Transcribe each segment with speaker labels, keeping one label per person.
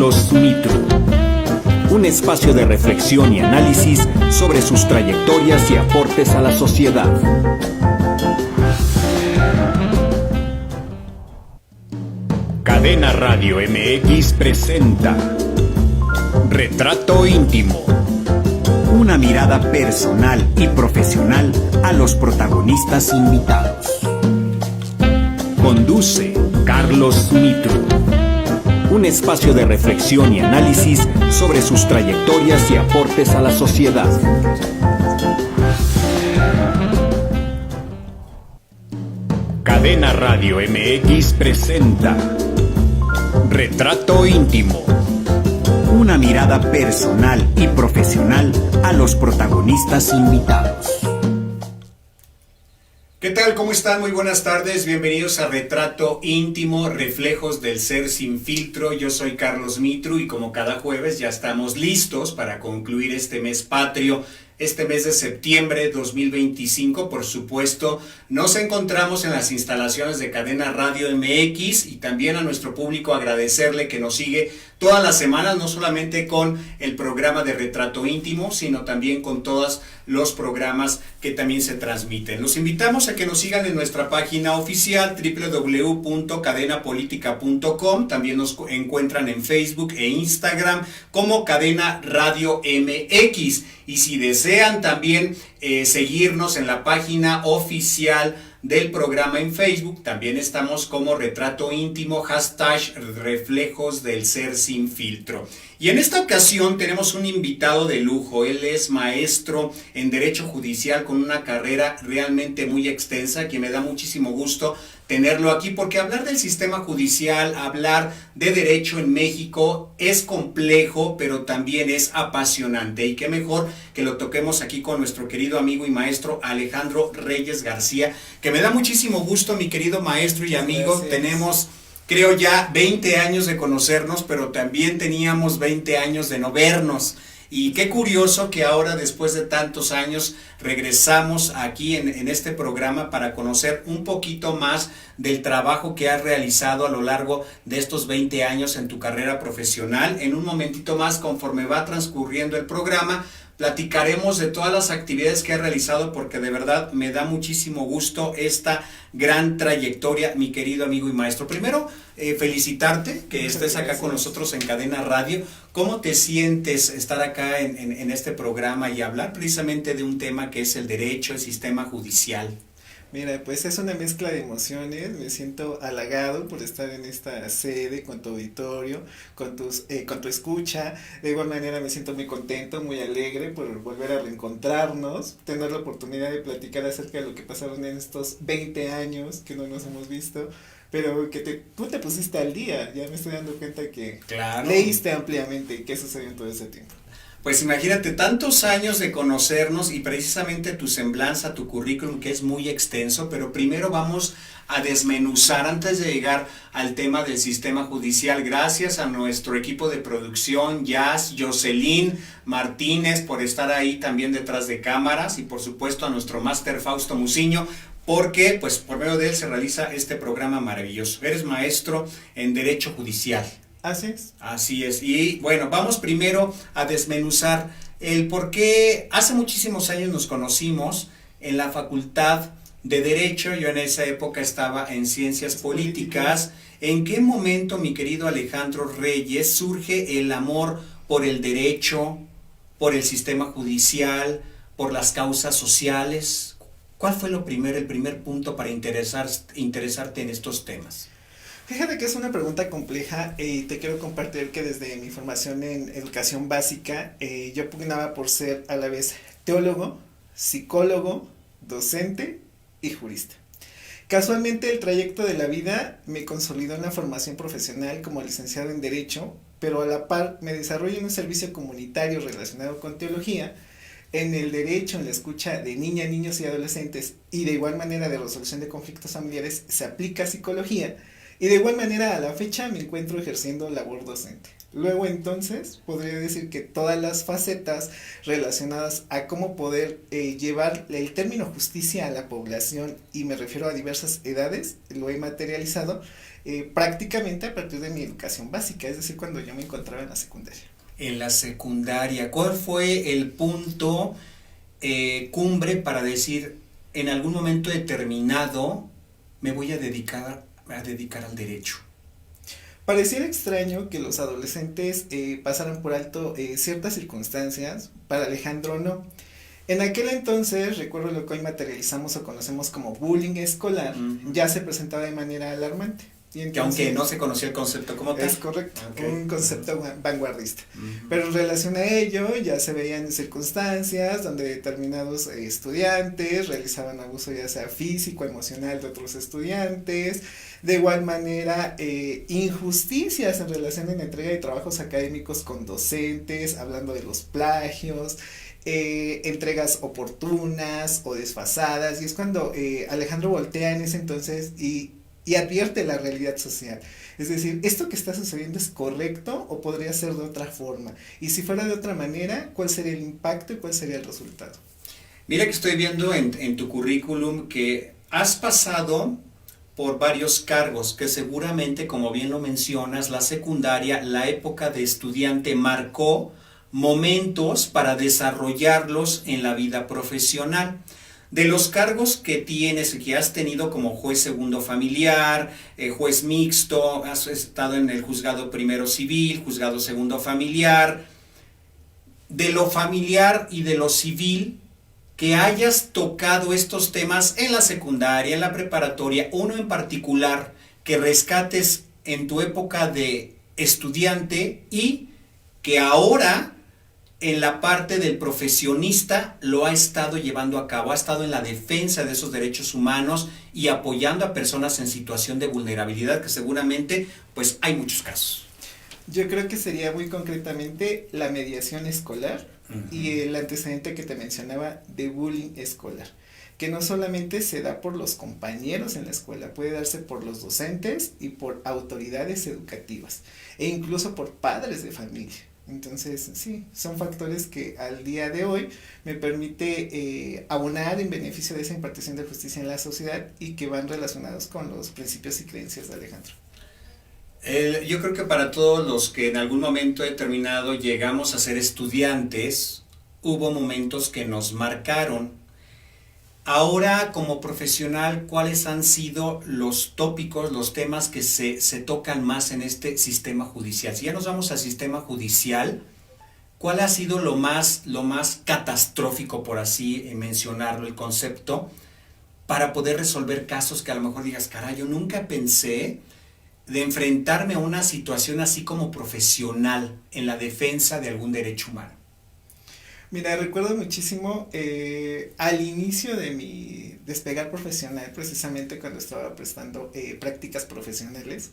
Speaker 1: Carlos Mitru. Un espacio de reflexión y análisis sobre sus trayectorias y aportes a la sociedad. Cadena Radio MX presenta Retrato Íntimo. Una mirada personal y profesional a los protagonistas invitados. Conduce Carlos Mitru. Un espacio de reflexión y análisis sobre sus trayectorias y aportes a la sociedad. Cadena Radio MX presenta Retrato Íntimo. Una mirada personal y profesional a los protagonistas invitados.
Speaker 2: ¿Qué tal? ¿Cómo están? Muy buenas tardes. Bienvenidos a Retrato Íntimo, Reflejos del Ser Sin Filtro. Yo soy Carlos Mitru y como cada jueves ya estamos listos para concluir este mes patrio. Este mes de septiembre 2025, por supuesto, nos encontramos en las instalaciones de Cadena Radio MX y también a nuestro público agradecerle que nos sigue todas las semanas, no solamente con el programa de Retrato Íntimo, sino también con todos los programas que también se transmiten. Los invitamos a que nos sigan en nuestra página oficial www.cadenapolitica.com. También nos encuentran en Facebook e Instagram como Cadena Radio MX. Y si desean también seguirnos en la página oficial del programa en Facebook, también estamos como Retrato Íntimo, #Reflejos del Ser Sin Filtro. Y en esta ocasión tenemos un invitado de lujo. Él es maestro en Derecho Judicial con una carrera realmente muy extensa, que me da muchísimo gusto tenerlo aquí, porque hablar del sistema judicial, hablar de derecho en México es complejo, pero también es apasionante. Y qué mejor que lo toquemos aquí con nuestro querido amigo y maestro Alejandro Reyes García, que me da muchísimo gusto, mi querido maestro y amigo. Gracias. Tenemos, creo ya 20 años de conocernos, pero también teníamos 20 años de no vernos. Y qué curioso que ahora, después de tantos años, regresamos aquí en este programa para conocer un poquito más del trabajo que has realizado a lo largo de estos 20 años en tu carrera profesional. En un momentito más, conforme va transcurriendo el programa, platicaremos de todas las actividades que has realizado, porque de verdad me da muchísimo gusto esta gran trayectoria, mi querido amigo y maestro. Primero, felicitarte que estés acá con nosotros en Cadena Radio. ¿Cómo te sientes estar acá en este programa y hablar precisamente de un tema que es el derecho, el sistema judicial?
Speaker 3: Mira, pues es una mezcla de emociones. Me siento halagado por estar en esta sede, con tu auditorio, con tu escucha. De igual manera me siento muy contento, muy alegre por volver a reencontrarnos, tener la oportunidad de platicar acerca de lo que pasaron en estos 20 años que no nos hemos visto, pero que tú te pusiste al día. Ya me estoy dando cuenta que claro, leíste ampliamente qué sucedió en todo ese tiempo.
Speaker 2: Pues imagínate, tantos años de conocernos y precisamente tu semblanza, tu currículum, que es muy extenso, pero primero vamos a desmenuzar antes de llegar al tema del sistema judicial. Gracias a nuestro equipo de producción, Jazz, Jocelyn Martínez, por estar ahí también detrás de cámaras, y por supuesto a nuestro máster Fausto Muciño, porque pues por medio de él se realiza este programa maravilloso. Eres maestro en Derecho Judicial.
Speaker 3: Así es.
Speaker 2: Así es. Y bueno, vamos primero a desmenuzar el por qué hace muchísimos años nos conocimos en la Facultad de Derecho. Yo en esa época estaba en Ciencias Políticas. ¿En qué momento, mi querido Alejandro Reyes, surge el amor por el derecho, por el sistema judicial, por las causas sociales? ¿Cuál fue el primer punto para interesarte en estos temas?
Speaker 3: Fíjate que es una pregunta compleja y te quiero compartir que desde mi formación en educación básica, yo pugnaba por ser a la vez teólogo, psicólogo, docente y jurista. Casualmente el trayecto de la vida me consolidó en la formación profesional como licenciado en Derecho, pero a la par me desarrollo en un servicio comunitario relacionado con teología, en el derecho, en la escucha de niñas, niños y adolescentes, y de igual manera de resolución de conflictos familiares se aplica psicología. Y de igual manera a la fecha me encuentro ejerciendo labor docente. Luego entonces podría decir que todas las facetas relacionadas a cómo poder llevar el término justicia a la población, y me refiero a diversas edades, lo he materializado prácticamente a partir de mi educación básica, es decir, cuando yo me encontraba en la secundaria.
Speaker 2: En la secundaria, ¿cuál fue el punto cumbre para decir en algún momento determinado me voy a dedicar al derecho?
Speaker 3: Pareciera extraño que los adolescentes pasaran por alto ciertas circunstancias, para Alejandro no. En aquel entonces, recuerdo lo que hoy materializamos o conocemos como bullying escolar, ya se presentaba de manera alarmante. Y entonces,
Speaker 2: que aunque no se conocía el concepto como tal.
Speaker 3: Es correcto,
Speaker 2: Okay.
Speaker 3: un concepto vanguardista. Pero en relación a ello, ya se veían circunstancias donde determinados estudiantes realizaban abuso ya sea físico, emocional de otros estudiantes. De igual manera, injusticias en relación a la entrega de trabajos académicos con docentes, hablando de los plagios, entregas oportunas o desfasadas, y es cuando Alejandro voltea en ese entonces y advierte la realidad social. Es decir, ¿esto que está sucediendo es correcto o podría ser de otra forma? Y si fuera de otra manera, ¿cuál sería el impacto y cuál sería el resultado?
Speaker 2: Mira que estoy viendo en tu currículum que has pasado por varios cargos, que seguramente, como bien lo mencionas, la secundaria, la época de estudiante marcó momentos para desarrollarlos en la vida profesional. De los cargos que tienes y que has tenido como juez segundo familiar, juez mixto, has estado en el juzgado primero civil, juzgado segundo familiar, de lo familiar y de lo civil, que hayas tocado estos temas en la secundaria, en la preparatoria, uno en particular que rescates en tu época de estudiante y que ahora en la parte del profesionista lo ha estado llevando a cabo, ha estado en la defensa de esos derechos humanos y apoyando a personas en situación de vulnerabilidad, que seguramente pues hay muchos casos.
Speaker 3: Yo creo que sería muy concretamente la mediación escolar y el antecedente que te mencionaba de bullying escolar, que no solamente se da por los compañeros en la escuela, puede darse por los docentes y por autoridades educativas e incluso por padres de familia. Entonces, sí, son factores que al día de hoy me permite abonar en beneficio de esa impartición de justicia en la sociedad y que van relacionados con los principios y creencias de Alejandro.
Speaker 2: Yo creo que para todos los que en algún momento determinado llegamos a ser estudiantes, hubo momentos que nos marcaron. Ahora, como profesional, ¿cuáles han sido los tópicos, los temas que se tocan más en este sistema judicial? Si ya nos vamos al sistema judicial, ¿cuál ha sido lo más catastrófico, por así mencionarlo, el concepto, para poder resolver casos que a lo mejor digas, caray, yo nunca pensé de enfrentarme a una situación así como profesional en la defensa de algún derecho humano?
Speaker 3: Mira, recuerdo muchísimo al inicio de mi despegar profesional, precisamente cuando estaba prestando prácticas profesionales,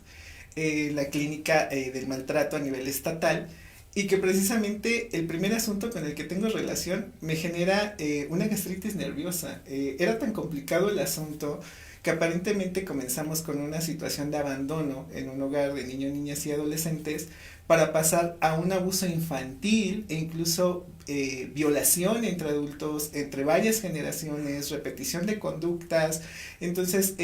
Speaker 3: la clínica del maltrato a nivel estatal, y que precisamente el primer asunto con el que tengo relación me genera una gastritis nerviosa. Era tan complicado el asunto que aparentemente comenzamos con una situación de abandono en un hogar de niños, niñas y adolescentes para pasar a un abuso infantil e incluso violación entre adultos, entre varias generaciones, repetición de conductas. Entonces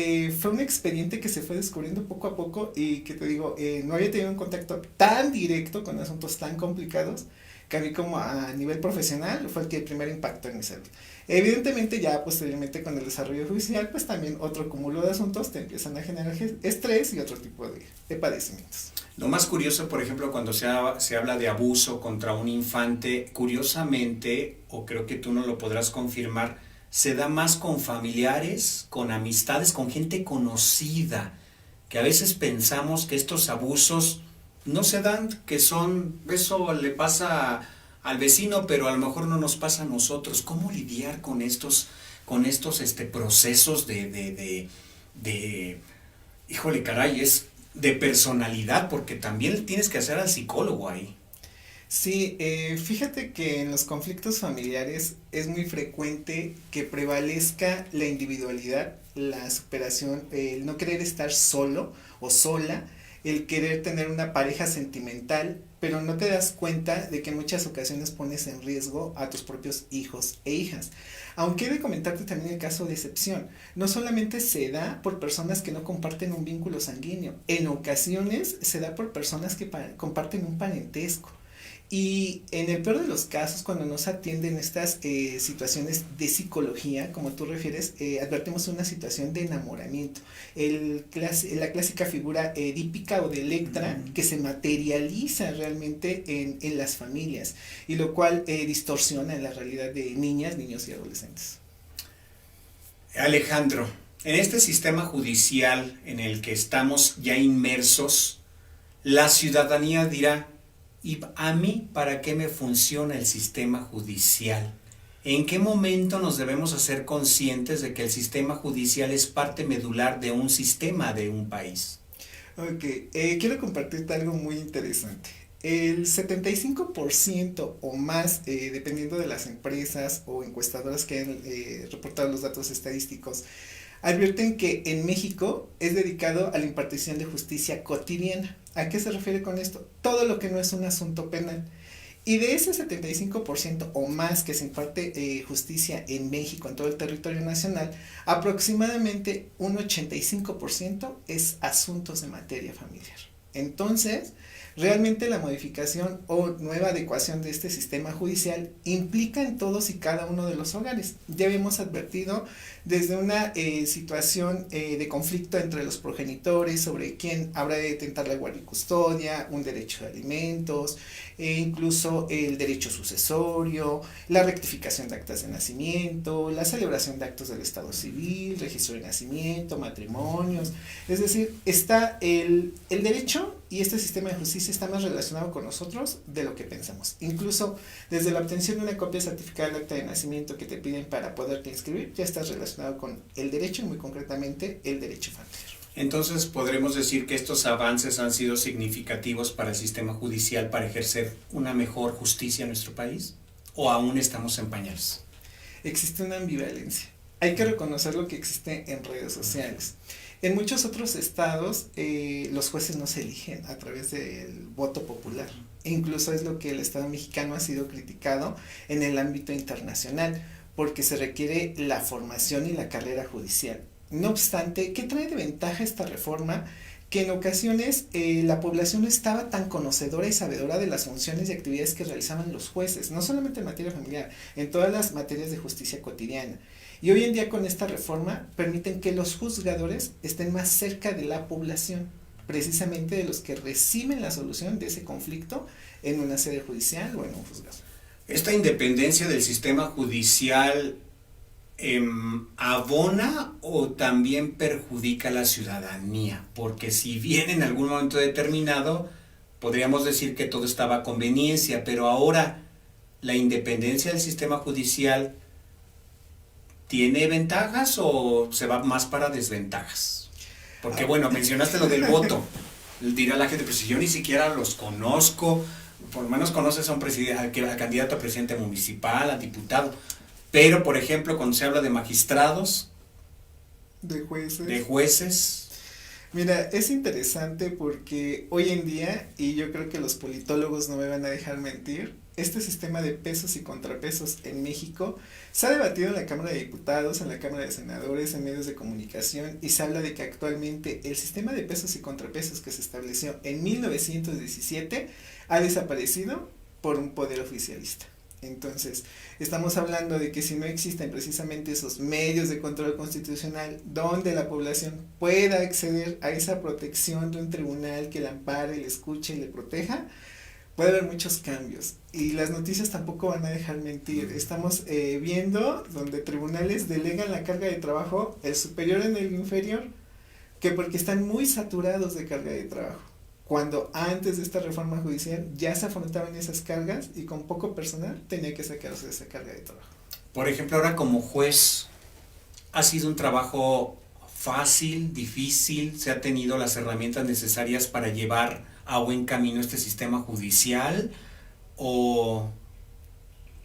Speaker 3: fue un expediente que se fue descubriendo poco a poco y que te digo, no había tenido un contacto tan directo con asuntos tan complicados que a mí como a nivel profesional fue el que primer impacto en mi salud. Evidentemente ya posteriormente con el desarrollo judicial pues también otro cúmulo de asuntos te empiezan a generar estrés y otro tipo de padecimientos.
Speaker 2: Lo más curioso, por ejemplo, cuando se habla de abuso contra un infante, curiosamente, o creo que tú no lo podrás confirmar, se da más con familiares, con amistades, con gente conocida, que a veces pensamos que estos abusos no se dan, que eso le pasa al vecino, pero a lo mejor no nos pasa a nosotros. ¿Cómo lidiar con estos procesos híjole caray, es de personalidad, porque también tienes que hacer al psicólogo ahí?
Speaker 3: Sí, fíjate que en los conflictos familiares es muy frecuente que prevalezca la individualidad, la superación, el no querer estar solo o sola, el querer tener una pareja sentimental pero no te das cuenta de que en muchas ocasiones pones en riesgo a tus propios hijos e hijas. Aunque he de comentarte también el caso de excepción. No solamente se da por personas que no comparten un vínculo sanguíneo, en ocasiones se da por personas que comparten un parentesco. Y en el peor de los casos, cuando nos atienden estas situaciones de psicología, como tú refieres, advertimos una situación de enamoramiento. La clásica figura edípica o de Electra que se materializa realmente en las familias, y lo cual distorsiona la realidad de niñas, niños y adolescentes.
Speaker 2: Alejandro, en este sistema judicial en el que estamos ya inmersos, la ciudadanía dirá: ¿y a mí para qué me funciona el sistema judicial? ¿En qué momento nos debemos hacer conscientes de que el sistema judicial es parte medular de un sistema de un país?
Speaker 3: Ok, quiero compartirte algo muy interesante. El 75% o más, dependiendo de las empresas o encuestadoras que han reportado los datos estadísticos, advierten que en México es dedicado a la impartición de justicia cotidiana. ¿A qué se refiere con esto? Todo lo que no es un asunto penal. Y de ese 75% o más que se imparte justicia en México, en todo el territorio nacional, aproximadamente un 85% es asuntos de materia familiar. Entonces, realmente la modificación o nueva adecuación de este sistema judicial implica en todos y cada uno de los hogares. Ya habíamos advertido desde una situación de conflicto entre los progenitores sobre quién habrá de detentar la guardia y custodia, un derecho de alimentos, incluso el derecho sucesorio, la rectificación de actas de nacimiento, la celebración de actos del estado civil, registro de nacimiento, matrimonios. Es decir, está el derecho, y este sistema de justicia está más relacionado con nosotros de lo que pensamos. Incluso desde la obtención de una copia certificada del acta de nacimiento que te piden para poderte inscribir, ya estás relacionado con el derecho, y muy concretamente el derecho familiar.
Speaker 2: Entonces, ¿podremos decir que estos avances han sido significativos para el sistema judicial para ejercer una mejor justicia en nuestro país? ¿O aún estamos en pañales?
Speaker 3: Existe una ambivalencia. Hay que reconocer lo que existe en redes sociales. En muchos otros estados, los jueces no se eligen a través del voto popular. E incluso es lo que el Estado mexicano ha sido criticado en el ámbito internacional, porque se requiere la formación y la carrera judicial. No obstante, ¿qué trae de ventaja esta reforma? Que en ocasiones la población no estaba tan conocedora y sabedora de las funciones y actividades que realizaban los jueces, no solamente en materia familiar, en todas las materias de justicia cotidiana. Y hoy en día con esta reforma permiten que los juzgadores estén más cerca de la población, precisamente de los que reciben la solución de ese conflicto en una sede judicial o en un juzgado.
Speaker 2: ¿Esta independencia del sistema judicial abona o también perjudica a la ciudadanía? Porque si bien en algún momento determinado podríamos decir que todo estaba a conveniencia, pero ahora la independencia del sistema judicial ¿tiene ventajas o se va más para desventajas? Porque bueno, mencionaste lo del voto. Dirá la gente, pues si yo ni siquiera los conozco, por lo menos conoces a un al candidato a presidente municipal, a diputado. Pero, por ejemplo, cuando se habla de magistrados,
Speaker 3: de
Speaker 2: jueces.
Speaker 3: Mira, es interesante porque hoy en día, y yo creo que los politólogos no me van a dejar mentir, este sistema de pesos y contrapesos en México se ha debatido en la Cámara de Diputados, en la Cámara de Senadores, en medios de comunicación, y se habla de que actualmente el sistema de pesos y contrapesos que se estableció en 1917 ha desaparecido por un poder oficialista. Entonces, estamos hablando de que si no existen precisamente esos medios de control constitucional donde la población pueda acceder a esa protección de un tribunal que la ampare, le escuche y le proteja, puede haber muchos cambios. Y las noticias tampoco van a dejar mentir. Estamos viendo donde tribunales delegan la carga de trabajo, el superior en el inferior, que porque están muy saturados de carga de trabajo, cuando antes de esta reforma judicial ya se afrontaban esas cargas y con poco personal tenía que sacarse de esa carga de trabajo.
Speaker 2: Por ejemplo, ahora como juez, ¿ha sido un trabajo fácil, difícil? ¿Se ha tenido las herramientas necesarias para llevar a buen camino este sistema judicial? ¿O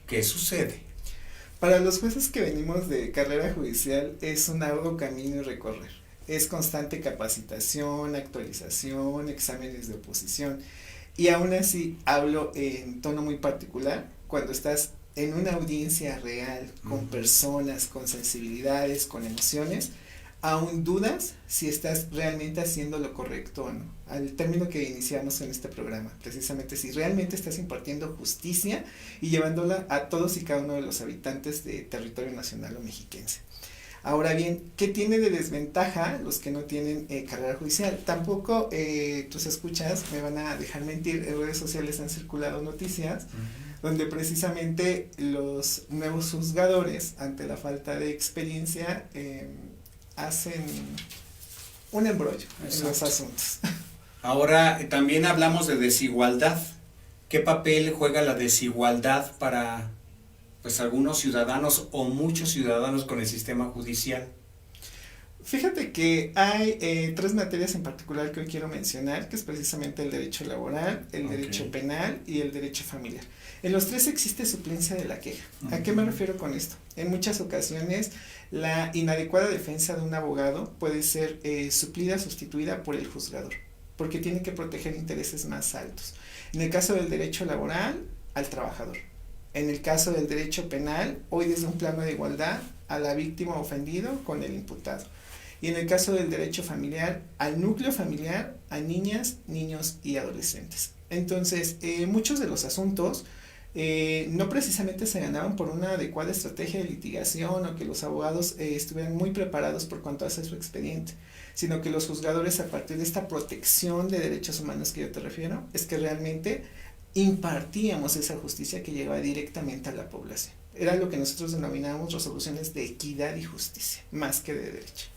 Speaker 2: qué sucede?
Speaker 3: Para los jueces que venimos de carrera judicial es un arduo camino y recorrer. Es constante capacitación, actualización, exámenes de oposición. Y aún así hablo en tono muy particular cuando estás en una audiencia real, con personas, con sensibilidades, con emociones, aún dudas si estás realmente haciendo lo correcto o no. Al término que iniciamos en este programa, precisamente si realmente estás impartiendo justicia y llevándola a todos y cada uno de los habitantes de territorio nacional o mexiquense. Ahora bien, ¿qué tiene de desventaja los que no tienen carrera judicial? Tampoco tus escuchas me van a dejar mentir, en redes sociales han circulado noticias donde precisamente los nuevos juzgadores, ante la falta de experiencia, hacen un embrollo en los asuntos.
Speaker 2: Ahora, también hablamos de desigualdad. ¿Qué papel juega la desigualdad para pues algunos ciudadanos o muchos ciudadanos con el sistema judicial?
Speaker 3: Fíjate que hay 3 materias en particular que hoy quiero mencionar, que es precisamente el derecho laboral, el derecho penal y el derecho familiar. En los 3 existe suplencia de la queja. ¿A qué me refiero con esto? En muchas ocasiones la inadecuada defensa de un abogado puede ser suplida, sustituida por el juzgador, porque tiene que proteger intereses más altos. En el caso del derecho laboral, al trabajador. En el caso del derecho penal, hoy desde un plano de igualdad, a la víctima ofendido con el imputado. Y en el caso del derecho familiar, al núcleo familiar, a niñas, niños y adolescentes. Entonces, muchos de los asuntos no precisamente se ganaban por una adecuada estrategia de litigación o que los abogados estuvieran muy preparados por cuanto hace su expediente, sino que los juzgadores, a partir de esta protección de derechos humanos que yo te refiero, es que realmente impartíamos esa justicia que llegaba directamente a la población. Era lo que nosotros denominábamos resoluciones de equidad y justicia, más que de derecho.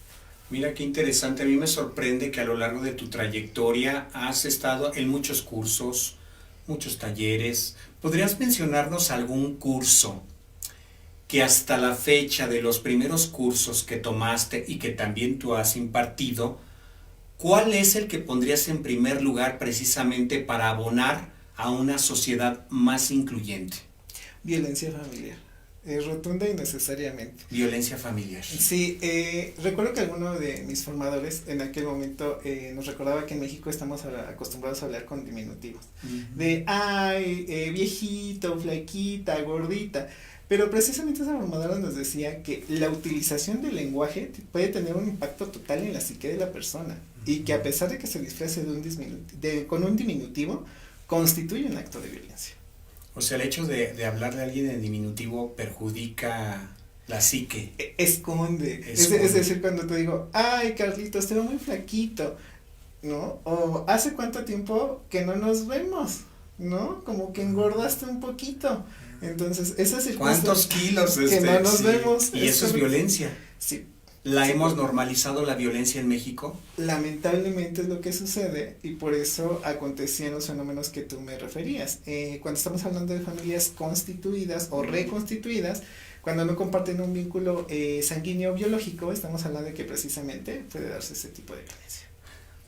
Speaker 2: Mira qué interesante, a mí me sorprende que a lo largo de tu trayectoria has estado en muchos cursos, muchos talleres. ¿Podrías mencionarnos algún curso que hasta la fecha de los primeros cursos que tomaste y que también tú has impartido, cuál es el que pondrías en primer lugar precisamente para abonar a una sociedad más incluyente?
Speaker 3: Violencia familiar. Rotunda y necesariamente.
Speaker 2: Violencia familiar.
Speaker 3: Sí, recuerdo que alguno de mis formadores en aquel momento nos recordaba que en México estamos acostumbrados a hablar con diminutivos. De, ay, viejito, flaquita, gordita. Pero precisamente esa formadora nos decía que la utilización del lenguaje puede tener un impacto total en la psique de la persona. Y que a pesar de que se disfrace con un diminutivo, constituye un acto de violencia.
Speaker 2: O sea, el hecho de hablarle a alguien en diminutivo perjudica la psique.
Speaker 3: Esconde. Es decir, cuando te digo, ay, Carlitos, te veo muy flaquito, ¿no? O hace cuánto tiempo que no nos vemos, ¿no? Como que engordaste un poquito. Entonces, esa circunstancia.
Speaker 2: ¿Cuántos kilos?
Speaker 3: Que no nos vemos.
Speaker 2: Y eso es violencia.
Speaker 3: Sí.
Speaker 2: ¿Hemos normalizado la violencia en México?
Speaker 3: Lamentablemente es lo que sucede y por eso acontecían los fenómenos que tú me referías. Cuando estamos hablando de familias constituidas o reconstituidas, cuando no comparten un vínculo sanguíneo biológico, estamos hablando de que precisamente puede darse ese tipo de violencia.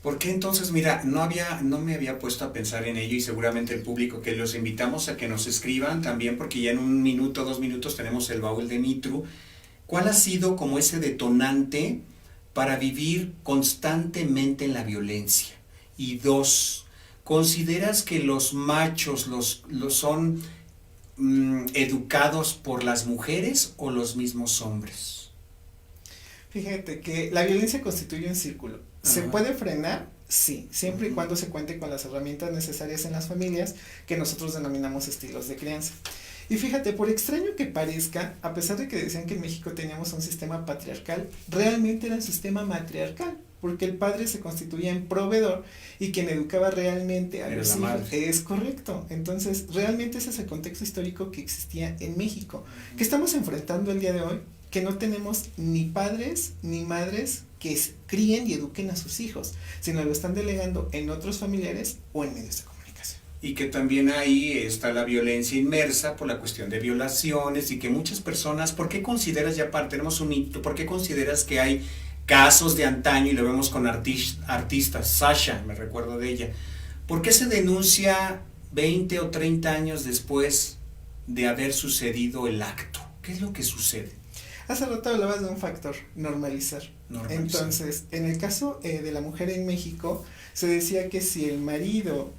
Speaker 2: ¿Por qué entonces? Mira, no me había puesto a pensar en ello y seguramente el público, que los invitamos a que nos escriban también, porque ya en 1 minuto, 2 minutos tenemos el baúl de Mitru. ¿Cuál ha sido como ese detonante para vivir constantemente en la violencia? Y 2, ¿consideras que los machos los son educados por las mujeres o los mismos hombres?
Speaker 3: Fíjate que la violencia constituye un círculo. ¿Se puede frenar? Sí, siempre y cuando se cuente con las herramientas necesarias en las familias que nosotros denominamos estilos de crianza. Y fíjate, por extraño que parezca, a pesar de que decían que en México teníamos un sistema patriarcal, realmente era un sistema matriarcal, porque el padre se constituía en proveedor y quien educaba realmente a los hijos. Es correcto. Entonces, realmente ese es el contexto histórico que existía en México, que estamos enfrentando el día de hoy, que no tenemos ni padres ni madres que críen y eduquen a sus hijos, sino lo están delegando en otros familiares o en medios de comunicación.
Speaker 2: Y que también ahí está la violencia inmersa por la cuestión de violaciones y que muchas personas, ¿por qué consideras, ya tenemos un hito, por qué consideras que hay casos de antaño y lo vemos con artistas, Sasha, me recuerdo de ella, ¿por qué se denuncia 20 o 30 años después de haber sucedido el acto? ¿Qué es lo que sucede?
Speaker 3: Hace rato hablabas de un factor, normalizar. Entonces, en el caso de la mujer en México, se decía que si el marido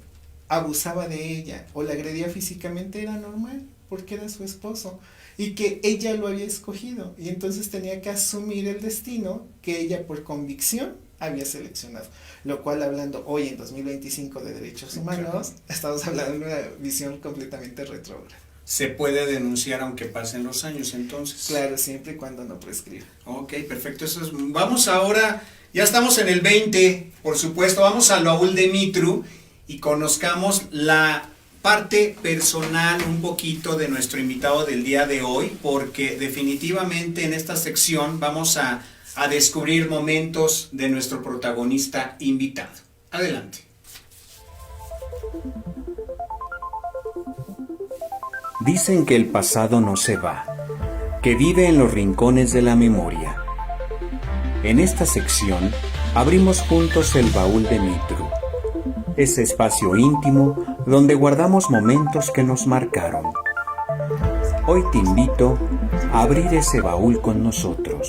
Speaker 3: abusaba de ella o la agredía físicamente era normal, porque era su esposo y que ella lo había escogido y entonces tenía que asumir el destino que ella por convicción había seleccionado, lo cual hablando hoy en 2025 de derechos humanos, estamos hablando de una visión completamente retrógrada.
Speaker 2: Se puede denunciar aunque pasen los años entonces.
Speaker 3: Claro, siempre y cuando no prescriba.
Speaker 2: Ok, perfecto. Vamos ahora, ya estamos en el 20, por supuesto, vamos al baúl de Mitru y conozcamos la parte personal un poquito de nuestro invitado del día de hoy, porque definitivamente en esta sección vamos a descubrir momentos de nuestro protagonista invitado. Adelante.
Speaker 1: Dicen que el pasado no se va, que vive en los rincones de la memoria. En esta sección abrimos juntos el baúl de Mitru, ese espacio íntimo donde guardamos momentos que nos marcaron. Hoy te invito a abrir ese baúl con nosotros.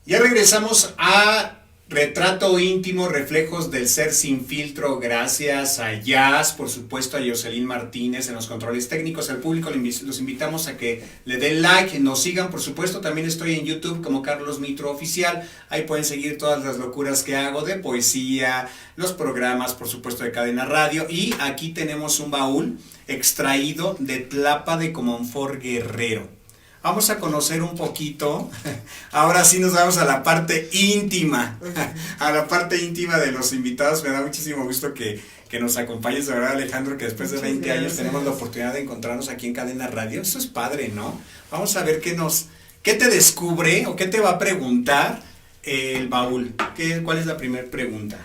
Speaker 2: Ya regresamos a Retrato Íntimo, Reflejos del Ser Sin Filtro. Gracias a Jazz, por supuesto a Jocelyn Martínez en los controles técnicos. Al público los invitamos a que le den like, nos sigan, por supuesto. También estoy en YouTube como Carlos Mitru Oficial. Ahí pueden seguir todas las locuras que hago de poesía, los programas, por supuesto, de Cadena Radio. Y aquí tenemos un baúl extraído de Tlapa de Comonfort, Guerrero. Vamos a conocer un poquito, ahora sí nos vamos a la parte íntima, a la parte íntima de los invitados. Me da muchísimo gusto que nos acompañes, de verdad, Alejandro, que después de 20 años tenemos la oportunidad de encontrarnos aquí en Cadena Radio. Eso es padre, ¿no? Vamos a ver qué te descubre o qué te va a preguntar el baúl. ¿Cuál es la primera pregunta?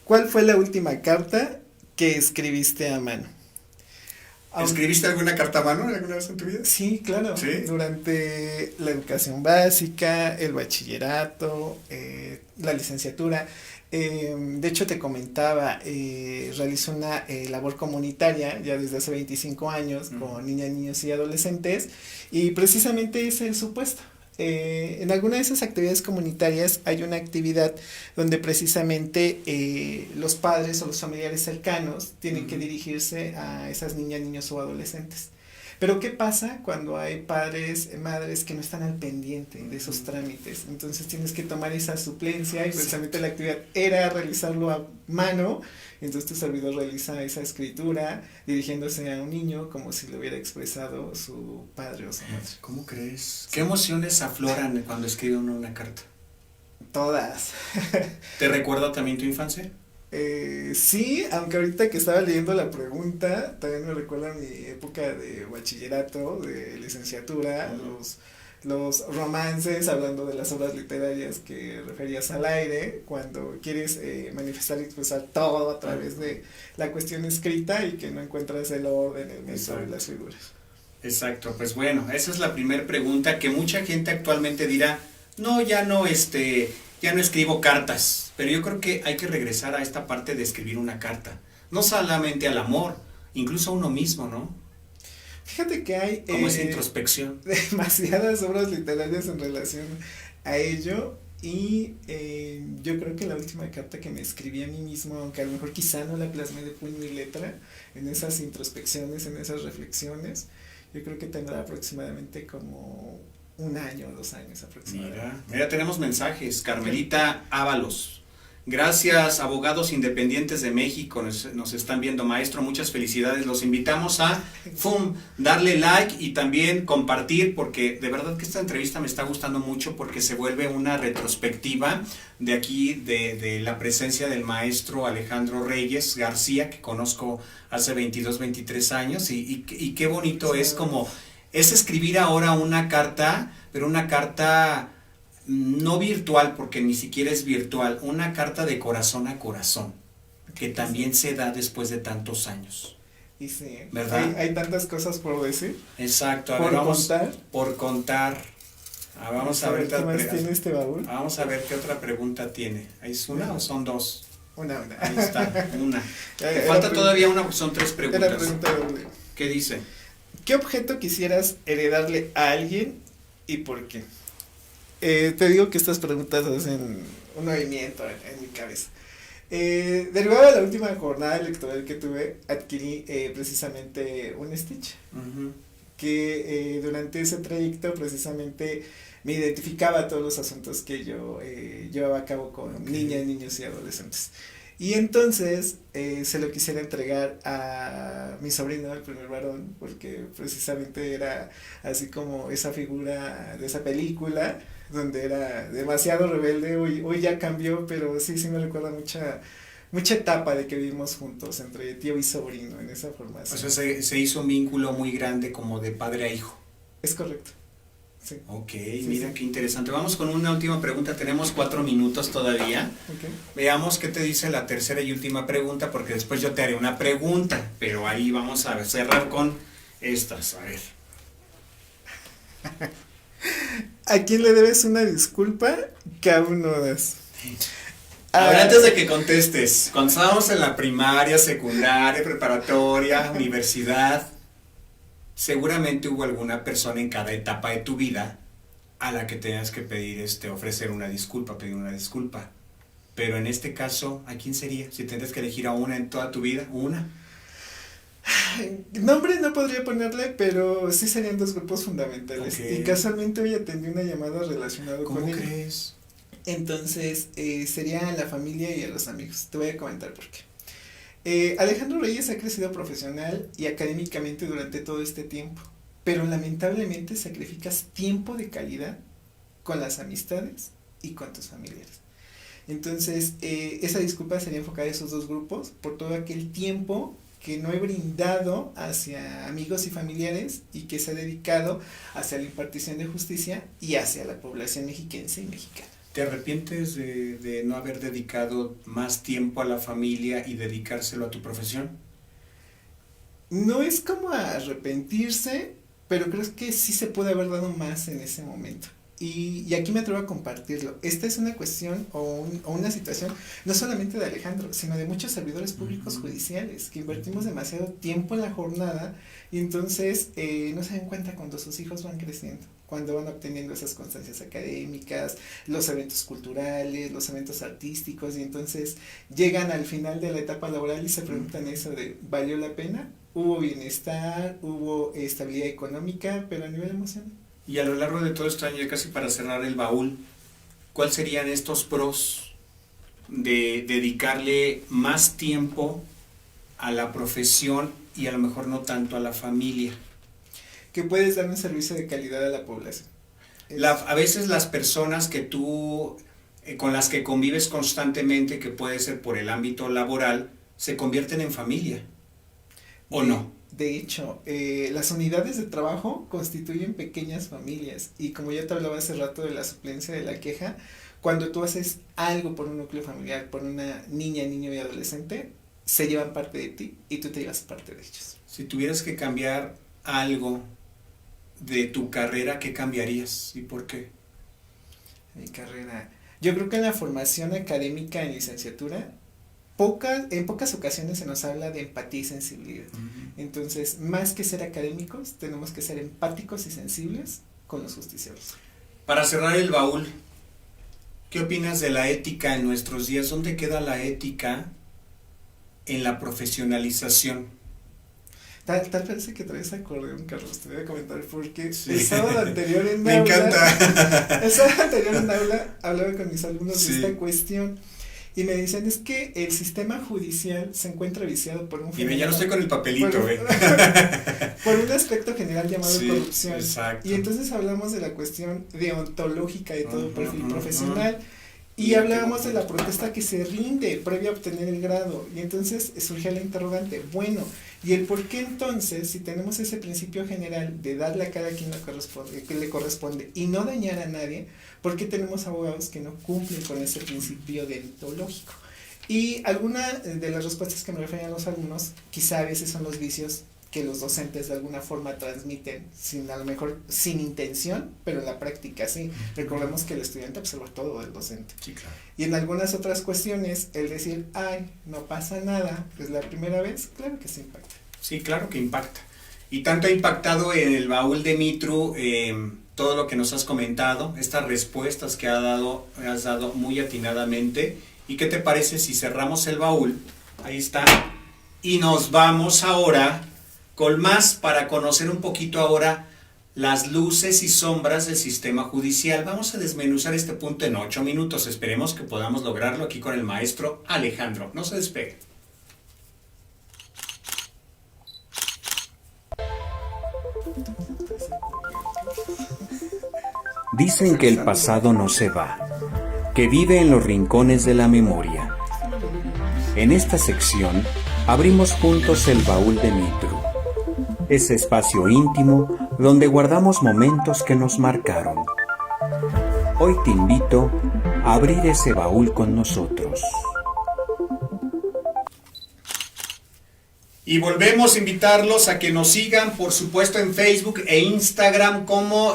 Speaker 3: ¿Cuál fue la última carta que escribiste a mano?
Speaker 2: ¿Escribiste alguna carta a mano alguna vez en tu vida?
Speaker 3: Sí, claro. ¿Sí? Durante la educación básica, el bachillerato, la licenciatura. De hecho, te comentaba, realizo una labor comunitaria ya desde hace 25 años con niñas, niños y adolescentes, y precisamente ese es el supuesto. En alguna de esas actividades comunitarias hay una actividad donde precisamente los padres o los familiares cercanos tienen que dirigirse a esas niñas, niños o adolescentes. Pero ¿qué pasa cuando hay padres, madres que no están al pendiente de esos trámites? Entonces tienes que tomar esa suplencia y precisamente la actividad era realizarlo a mano. Entonces tu servidor realiza esa escritura dirigiéndose a un niño como si lo hubiera expresado su padre o su madre.
Speaker 2: ¿Cómo crees? ¿Qué emociones afloran cuando escribe uno una carta?
Speaker 3: Todas.
Speaker 2: ¿Te recuerda también tu infancia?
Speaker 3: Sí, aunque ahorita que estaba leyendo la pregunta, también me recuerda mi época de bachillerato, de licenciatura, los romances, hablando de las obras literarias que referías al aire, cuando quieres manifestar y expresar todo a través de la cuestión escrita y que no encuentras el orden, el método de las figuras.
Speaker 2: Exacto, pues bueno, esa es la primera pregunta que mucha gente actualmente dirá, no, ya no escribo cartas, pero yo creo que hay que regresar a esta parte de escribir una carta, no solamente al amor, incluso a uno mismo, ¿no?
Speaker 3: Fíjate que hay
Speaker 2: como esa introspección,
Speaker 3: demasiadas obras literarias en relación a ello, y yo creo que la última carta que me escribí a mí mismo, aunque a lo mejor quizá no la plasmé de puño y letra, en esas introspecciones, en esas reflexiones, yo creo que tendrá aproximadamente como 1 año o 2 años aproximadamente.
Speaker 2: Mira, tenemos mensajes. Carmelita Ábalos. Gracias, abogados independientes de México, nos están viendo, maestro, muchas felicidades. Los invitamos a darle like y también compartir, porque de verdad que esta entrevista me está gustando mucho, porque se vuelve una retrospectiva de aquí, de la presencia del maestro Alejandro Reyes García, que conozco hace 22, 23 años, y qué bonito es como, es escribir ahora una carta, pero una carta no virtual, porque ni siquiera es virtual, una carta de corazón a corazón, que también se da después de tantos años.
Speaker 3: Y sí,
Speaker 2: ¿verdad?
Speaker 3: Hay tantas cosas por decir.
Speaker 2: Exacto. Por contar. Vamos a ver
Speaker 3: qué más tiene este baúl.
Speaker 2: Vamos a ver qué otra pregunta tiene. ¿Es una o son 2?
Speaker 3: Una.
Speaker 2: Ahí está, una. Me falta todavía una, porque son 3 preguntas.
Speaker 3: Era pregunta doble.
Speaker 2: ¿Qué dice?
Speaker 3: ¿Qué objeto quisieras heredarle a alguien y por qué? Te digo que estas preguntas hacen un movimiento en mi cabeza. Derivado de la última jornada electoral que tuve, adquirí precisamente un Stitch, que durante ese trayecto precisamente me identificaba todos los asuntos que yo llevaba a cabo con niñas, niños y adolescentes. Y entonces se lo quisiera entregar a mi sobrino, el primer varón, porque precisamente era así como esa figura de esa película, donde era demasiado rebelde. Hoy ya cambió, pero sí me recuerda mucha etapa de que vivimos juntos, entre tío y sobrino, en esa formación.
Speaker 2: O sea, se hizo un vínculo muy grande como de padre a hijo.
Speaker 3: Es correcto. Sí.
Speaker 2: Ok,
Speaker 3: Sí,
Speaker 2: mira
Speaker 3: sí.
Speaker 2: qué interesante. Vamos con una última pregunta, tenemos 4 minutos todavía.
Speaker 3: Okay.
Speaker 2: Veamos qué te dice la tercera y última pregunta, porque después yo te haré una pregunta, pero ahí vamos a cerrar con estas, a ver.
Speaker 3: ¿A quién le debes una disculpa que aún no das?
Speaker 2: A ver, antes de que contestes, cuando estábamos en la primaria, secundaria, preparatoria, universidad, seguramente hubo alguna persona en cada etapa de tu vida a la que tenías que pedir, ofrecer una disculpa, pedir una disculpa. Pero en este caso, ¿a quién sería? Si tendrías que elegir a una en toda tu vida, una.
Speaker 3: Nombre no podría ponerle, pero sí serían 2 grupos fundamentales.
Speaker 2: Okay.
Speaker 3: Y casualmente hoy atendí una llamada relacionada con
Speaker 2: ¿Cómo
Speaker 3: ello.
Speaker 2: crees?
Speaker 3: Entonces, sería a la familia y a los amigos. Te voy a comentar por qué. Alejandro Reyes ha crecido profesional y académicamente durante todo este tiempo, pero lamentablemente sacrificas tiempo de calidad con las amistades y con tus familiares. Entonces, esa disculpa sería enfocada a esos 2 grupos por todo aquel tiempo que no he brindado hacia amigos y familiares y que se ha dedicado hacia la impartición de justicia y hacia la población mexiquense y mexicana.
Speaker 2: ¿Te arrepientes de no haber dedicado más tiempo a la familia y dedicárselo a tu profesión?
Speaker 3: No es como arrepentirse, pero creo que sí se puede haber dado más en ese momento. Y aquí me atrevo a compartirlo. Esta es una cuestión o una situación no solamente de Alejandro, sino de muchos servidores públicos judiciales que invertimos demasiado tiempo en la jornada y entonces no se dan cuenta cuando sus hijos van creciendo, cuando van obteniendo esas constancias académicas, los eventos culturales, los eventos artísticos, y entonces llegan al final de la etapa laboral y se preguntan eso de ¿valió la pena? Hubo bienestar, hubo estabilidad económica, pero a nivel emocional.
Speaker 2: Y a lo largo de todo este año, ya casi para cerrar el baúl, ¿cuáles serían estos pros de dedicarle más tiempo a la profesión y a lo mejor no tanto a la familia?
Speaker 3: Que puedes dar un servicio de calidad a la población.
Speaker 2: A veces las personas que tú, con las que convives constantemente, que puede ser por el ámbito laboral, se convierten en familia, ¿o no?
Speaker 3: De hecho, las unidades de trabajo constituyen pequeñas familias y como ya te hablaba hace rato de la suplencia de la queja, cuando tú haces algo por un núcleo familiar, por una niña, niño y adolescente, se llevan parte de ti y tú te llevas parte de ellos.
Speaker 2: Si tuvieras que cambiar algo de tu carrera, ¿qué cambiarías y por qué?
Speaker 3: Mi carrera, yo creo que en la formación académica en licenciatura, en pocas ocasiones se nos habla de empatía y sensibilidad. Entonces, más que ser académicos, tenemos que ser empáticos y sensibles con los justiciables.
Speaker 2: Para cerrar el baúl, ¿qué opinas de la ética en nuestros días? ¿Dónde queda la ética en la profesionalización?
Speaker 3: Tal parece que traes acordeón, Carlos, te voy a comentar porque
Speaker 2: Sí.
Speaker 3: el sábado anterior en
Speaker 2: Me
Speaker 3: aula,
Speaker 2: encanta.
Speaker 3: el sábado anterior en aula hablaba con mis alumnos
Speaker 2: Sí.
Speaker 3: de esta cuestión y me decían es que el sistema judicial se encuentra viciado por un
Speaker 2: Mira, ya no estoy con el papelito,
Speaker 3: por un aspecto general llamado
Speaker 2: Sí,
Speaker 3: corrupción.
Speaker 2: exacto.
Speaker 3: Y entonces hablamos de la cuestión deontológica de todo perfil profesional. Y
Speaker 2: Mira,
Speaker 3: hablábamos
Speaker 2: qué
Speaker 3: de la protesta que se rinde previo a obtener el grado. Y entonces surgía la interrogante, bueno, ¿y el por qué entonces, si tenemos ese principio general de darle a cada quien que le corresponde y no dañar a nadie, por qué tenemos abogados que no cumplen con ese principio deontológico? Y alguna de las respuestas que me referían a los alumnos, quizá a veces son los vicios que los docentes de alguna forma transmiten, a lo mejor sin intención, pero en la práctica sí. Recordemos que el estudiante observa todo del docente.
Speaker 2: Sí, claro.
Speaker 3: Y en algunas otras cuestiones, el decir, ay, no pasa nada, es la primera vez, claro que sí impacta.
Speaker 2: Sí, claro que impacta. Y tanto ha impactado en el baúl de Mitru, todo lo que nos has comentado, estas respuestas que has dado muy atinadamente. ¿Y qué te parece si cerramos el baúl? Ahí está. Y nos vamos ahora con más para conocer un poquito ahora las luces y sombras del sistema judicial. Vamos a desmenuzar este punto en 8 minutos. Esperemos que podamos lograrlo aquí con el maestro Alejandro. No se despegue.
Speaker 1: Dicen que el pasado no se va, que vive en los rincones de la memoria. En esta sección abrimos juntos el baúl de Mitru, ese espacio íntimo donde guardamos momentos que nos marcaron. Hoy te invito a abrir ese baúl con nosotros.
Speaker 2: Y volvemos a invitarlos a que nos sigan, por supuesto, en Facebook e Instagram como